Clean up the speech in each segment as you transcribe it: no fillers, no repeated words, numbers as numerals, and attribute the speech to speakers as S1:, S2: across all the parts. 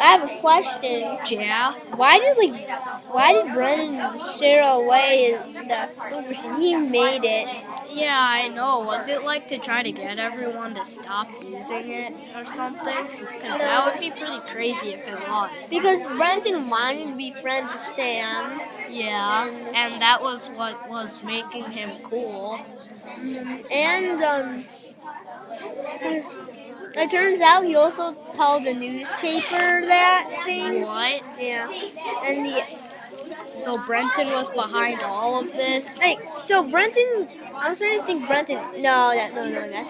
S1: I have a question.
S2: Yeah.
S1: Why did Brennan share away the person? He made it.
S2: Yeah, I know. Was it like to try to get everyone to stop using it or something? Because that would be pretty crazy if it was.
S1: Because Brenton wanted to be friends with Sam.
S2: Yeah, and that was what was making him cool.
S1: And it turns out he also told the newspaper that thing.
S2: What?
S1: Yeah. And
S2: So Brenton was behind all of this?
S1: Brenton, I'm starting to think Brenton, no, that's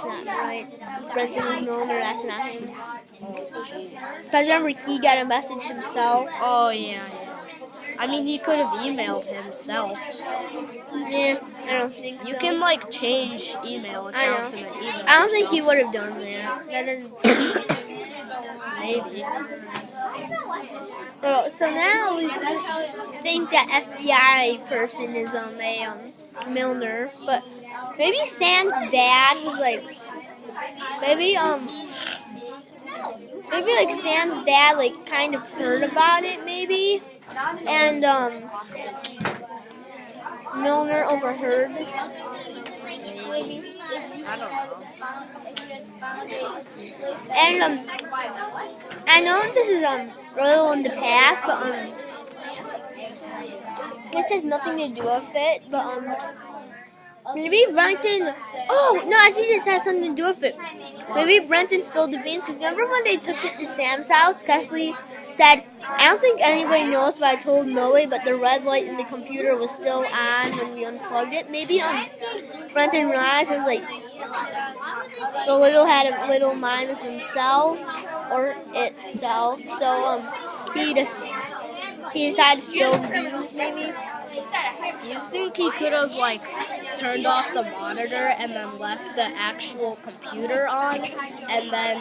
S1: not right. Brenton was Milner, that's not him. Because remember, he got a message himself.
S2: Oh, yeah. I mean, he could have emailed himself.
S1: Yeah, I don't think so.
S2: You can, change email accounts and then email
S1: I don't think he would have done that.
S2: Maybe.
S1: So now we think that FBI person is Milner, but maybe Sam's dad was maybe Sam's dad kind of heard about it maybe, and Milner overheard. Maybe.
S2: I don't know.
S1: And I know this is a little in the past, but this has nothing to do with it. But maybe Brenton. Oh no, actually, this has something to do with it. Maybe Brenton spilled the beans because remember when they took it to Sam's house, Kesley said, "I don't think anybody knows, but I told Noe, but the red light in the computer was still on when we unplugged it." Maybe Brenton realized it was the little had a little mind of himself or itself, so he decided to spill the beans. Maybe.
S2: Do you think he could have turned off the monitor and then left the actual computer on and then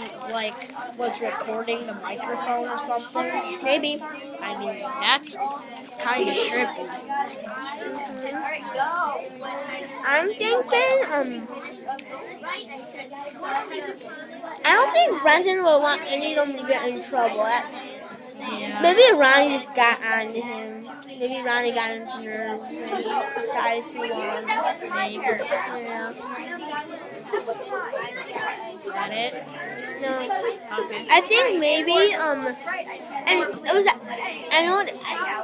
S2: was recording the microphone or something?
S1: Maybe.
S2: I mean, that's kind of trippy.
S1: I'm thinking I don't think Brenton will want any of them to get in trouble.
S2: Yeah.
S1: Maybe Ronnie just got on to him. Maybe Ronnie got on his nerves and he just decided to
S2: Yeah. Is that it?
S1: No.
S2: Okay.
S1: I think maybe and it was I know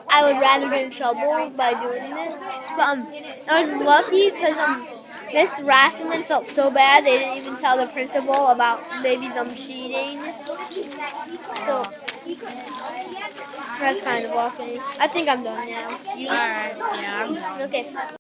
S1: I would rather get in trouble by doing this, but I was lucky because Miss Rasselman felt so bad they didn't even tell the principal about maybe them cheating. So that's kind of lucky. I think I'm done now.
S2: Alright, yeah, I'm done.
S1: Okay.